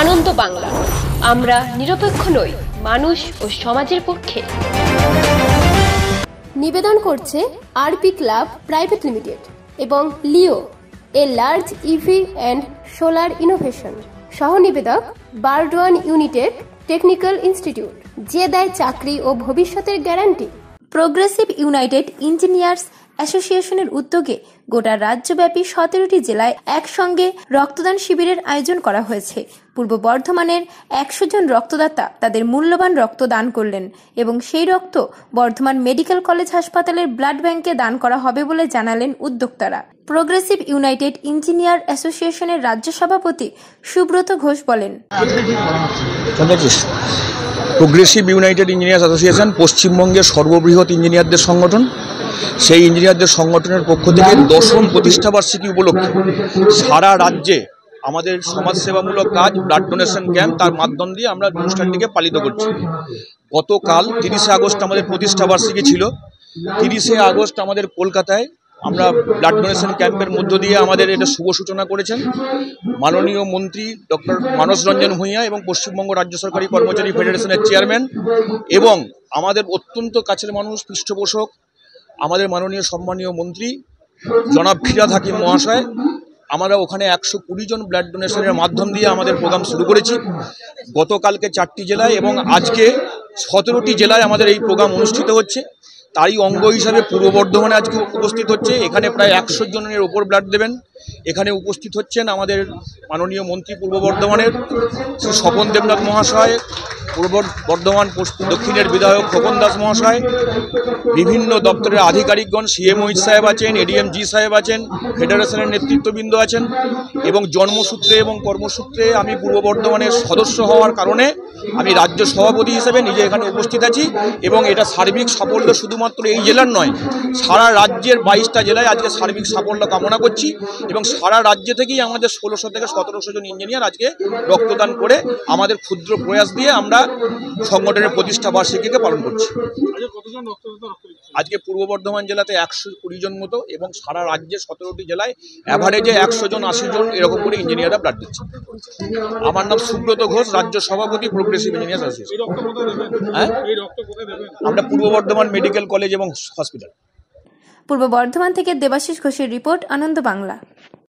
আনন্দ বাংলা, আমরা নিরপেক্ষ নই, মানুষ ও সমাজের পক্ষে। নিবেদন করছে আরপি ক্লাব প্রাইভেট লিমিটেড এবং Leo, a large EV and solar innovation. সহ নিবেদক বারডোয়ান ইউনিটেক টেকনিক্যাল ইনস্টিটিউট, যে দেয় চাকরি ও ভবিষ্যতের গ্যারান্টি। প্রোগ্রেসিভ ইউনাইটেড ইঞ্জিনিয়ার্স অ্যাসোসিয়েশনের উদ্যোগে গোটা রাজ্যব্যাপী 17টি জেলায় একসঙ্গে রক্তদান শিবিরের আয়োজন করা হয়েছে। পূর্ব বর্ধমানের 100 জন রক্তদাতা তাদের মূল্যবান রক্ত দান করলেন এবং সেই রক্ত বর্ধমান মেডিকেল কলেজ হাসপাতালের ব্লাড ব্যাংকে দান করা হবে বলে জানালেন উদ্যোক্তারা। প্রোগ্রেসিভ ইউনাইটেড ইঞ্জিনিয়ার অ্যাসোসিয়েশনের রাজ্য সভাপতি সুব্রত ঘোষ বলেন, প্রোগ্রেসিভ ইউনাইটেড ইঞ্জিনিয়ার্স অ্যাসোসিয়েশন পশ্চিমবঙ্গের সর্ববৃহৎ ইঞ্জিনিয়ারদের সংগঠন। সেই ইঞ্জিনিয়ারদের সংগঠনের পক্ষ থেকে 10ম প্রতিষ্ঠাবার্ষিকী উপলক্ষে সারা রাজ্যে আমাদের সমাজসেবামূলক কাজ, ব্লাড ডোনেশন ক্যাম্প, তার মাধ্যম দিয়ে আমরা অনুষ্ঠানটিকে পালিত করছি। গতকাল 30শে আগস্ট আমাদের প্রতিষ্ঠাবার্ষিকী ছিল। 30শে আগস্ট আমাদের কলকাতায় আমরা ব্লাড ডোনেশন ক্যাম্পের মধ্য দিয়ে আমাদের এটা শুভ সূচনা করেছেন মাননীয় মন্ত্রী ডক্টর মানস রঞ্জন ভূঁইয়া এবং পশ্চিমবঙ্গ রাজ্য সরকারি কর্মচারী ফেডারেশনের চেয়ারম্যান এবং আমাদের অত্যন্ত কাছের মানুষ, পৃষ্ঠপোষক আমাদের মাননীয় সম্মানীয় মন্ত্রী জনাব ফিরহাদ হাকিম মহাশয়। আমরা ওখানে 120 জন ব্লাড ডোনেশনের মাধ্যম দিয়ে আমাদের প্রোগ্রাম শুরু করেছি। গতকালকে 4টি জেলায় এবং আজকে 17টি জেলায় আমাদের এই প্রোগ্রাম অনুষ্ঠিত হচ্ছে। তারই অঙ্গ হিসাবে পূর্ব বর্ধমানে আজকে উপস্থিত হচ্ছে। এখানে প্রায় 100 জনের ওপর ব্লাড দেবেন। এখানে উপস্থিত হচ্ছেন আমাদের মাননীয় মন্ত্রী পূর্ব বর্ধমানের শ্রী স্বপন দেবনাথ মহাশয়, পূর্ব বর্ধমান দক্ষিণের বিধায়ক খোকন দাস মহাশয়, বিভিন্ন দপ্তরের আধিকারিকগণ, সিএম ওইচ সাহেব আছেন, এডিএম জি সাহেব আছেন, ফেডারেশনের নেতৃত্ববৃন্দ আছেন এবং জন্মসূত্রে এবং কর্মসূত্রে আমি পূর্ব বর্ধমানের সদস্য হওয়ার কারণে আমি রাজ্য সভাপতি হিসেবে নিজে এখানে উপস্থিত আছি এবং এটা সার্বিক সাফল্য শুধুমাত্র এই জেলার নয়, সারা রাজ্যের 22টা জেলায় আজকে সার্বিক সাফল্য কামনা করছি এবং সারা রাজ্য থেকেই আমাদের 1600 থেকে 1700 জন ইঞ্জিনিয়ার আজকে রক্তদান করে আমাদের ক্ষুদ্র প্রয়াস দিয়ে আমরা সংগঠনের প্রতিষ্ঠা বার্ষিকীকে পালন করছি। আজকে পূর্ব বর্ধমান জেলাতে 120 জন মতো এবং সারা রাজ্যে 17টি জেলায় অ্যাভারেজে 100 জন 80 জন এরকম করে ইঞ্জিনিয়াররা ব্লাড দিচ্ছে। আমার নাম সুব্রত ঘোষ, রাজ্য সভাপতি প্রোগ্রেসিভ ইঞ্জিনিয়ার্স অ্যাসোসিয়েশন। আমরা পূর্ব বর্ধমান মেডিকেল কলেজ এবং হসপিটাল। পূর্ব বর্ধমান থেকে দেবাশিস ঘোষের রিপোর্ট, আনন্দ বাংলা।